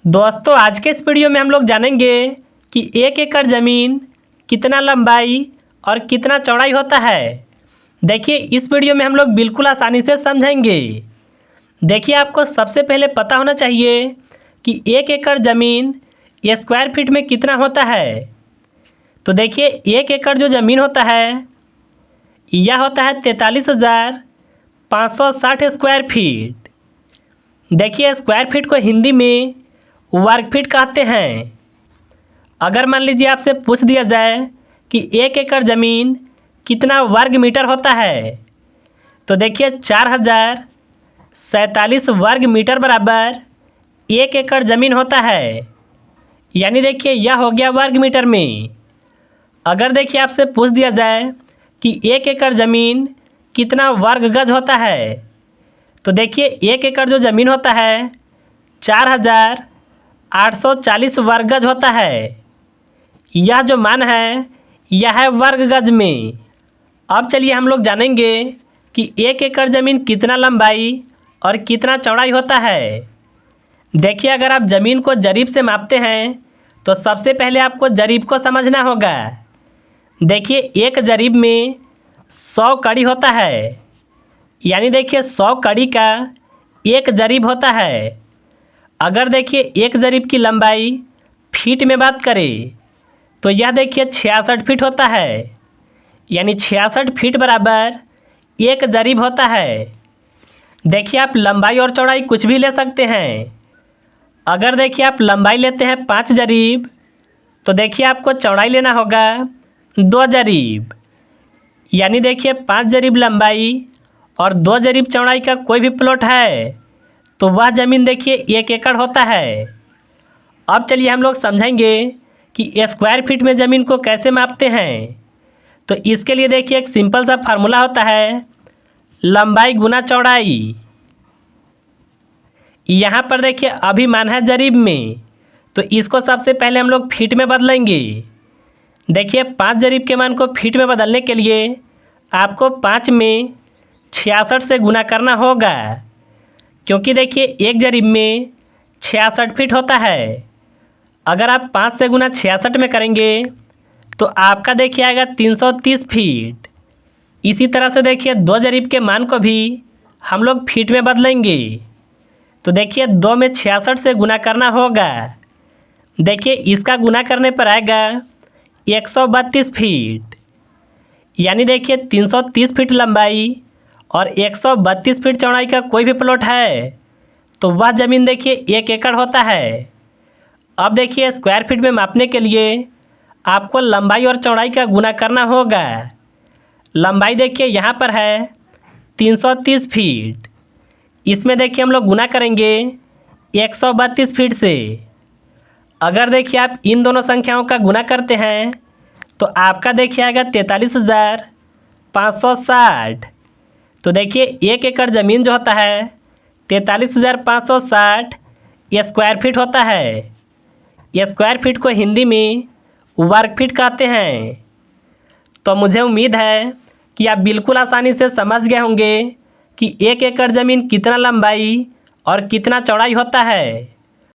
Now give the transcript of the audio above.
दोस्तों आज के इस वीडियो में हम लोग जानेंगे कि 1 एकड़ ज़मीन कितना लंबाई और कितना चौड़ाई होता है। देखिए इस वीडियो में हम लोग बिल्कुल आसानी से समझेंगे। देखिए आपको सबसे पहले पता होना चाहिए कि 1 एकड़ ज़मीन स्क्वायर फीट में कितना होता है। तो देखिए 1 एकड़ जो ज़मीन होता है यह होता है 43,560 स्क्वायर फीट। देखिए स्क्वायर फीट को हिंदी में वर्ग फीट कहते हैं। अगर मान लीजिए आपसे पूछ दिया जाए कि 1 एकड़ ज़मीन कितना वर्ग मीटर होता है, तो देखिए 4047 वर्ग मीटर बराबर 1 एकड़ ज़मीन होता है। यानी देखिए यह हो गया वर्ग मीटर में। अगर देखिए आपसे पूछ दिया जाए कि 1 एकड़ ज़मीन कितना वर्ग गज होता है, तो देखिए 1 एकड़ जो ज़मीन होता है 4840 वर्ग गज होता है। यह जो मान है यह है वर्ग गज में। अब चलिए हम लोग जानेंगे कि 1 एकड़ ज़मीन कितना लंबाई और कितना चौड़ाई होता है। देखिए अगर आप ज़मीन को जरीब से मापते हैं तो सबसे पहले आपको जरीब को समझना होगा। देखिए एक जरीब में 100 कड़ी होता है। यानी देखिए 100 कड़ी का एक जरीब होता है। अगर देखिए एक जरीब की लंबाई फीट में बात करें तो यह देखिए 66 फीट होता है। यानी 66 फीट बराबर एक जरीब होता है। देखिए आप लंबाई और चौड़ाई कुछ भी ले सकते हैं। अगर देखिए आप लंबाई लेते हैं 5 जरीब तो देखिए आपको चौड़ाई लेना होगा 2 जरीब। यानी देखिए 5 जरीब लंबाई और 2 जरीब चौड़ाई का कोई भी प्लॉट है तो वह ज़मीन देखिए 1 एकड़ होता है। अब चलिए हम लोग समझेंगे कि स्क्वायर फीट में ज़मीन को कैसे मापते हैं। तो इसके लिए देखिए एक सिंपल सा फार्मूला होता है, लंबाई गुना चौड़ाई। यहाँ पर देखिए अभी मान है जरीब में, तो इसको सबसे पहले हम लोग फीट में बदलेंगे। देखिए 5 जरीब के मान को फीट में बदलने के लिए आपको 5 में 66 से गुना करना होगा, क्योंकि देखिए एक जरीब में 66 फीट होता है। अगर आप 5 से गुना 66 में करेंगे तो आपका देखिए आएगा 330 फीट। इसी तरह से देखिए 2 जरीब के मान को भी हम लोग फीट में बदलेंगे। तो देखिए 2 में 66 से गुना करना होगा। देखिए इसका गुना करने पर आएगा 132 फीट। यानी देखिए 330 फीट लंबाई और 132 फीट चौड़ाई का कोई भी प्लॉट है तो वह ज़मीन देखिए 1 एकड़ होता है। अब देखिए स्क्वायर फीट में मापने के लिए आपको लंबाई और चौड़ाई का गुना करना होगा। लंबाई देखिए यहाँ पर है 330 फीट। इसमें देखिए हम लोग गुना करेंगे 132 फीट से। अगर देखिए आप इन दोनों संख्याओं का गुना करते हैं तो आपका देखिए आएगा 43,560। तो देखिए 1 एकड़ ज़मीन जो होता है 43,560 स्क्वायर फीट होता है। स्क्वायर फीट को हिंदी में वर्ग फीट कहते हैं। तो मुझे उम्मीद है कि आप बिल्कुल आसानी से समझ गए होंगे कि 1 एकड़ ज़मीन कितना लंबाई और कितना चौड़ाई होता है।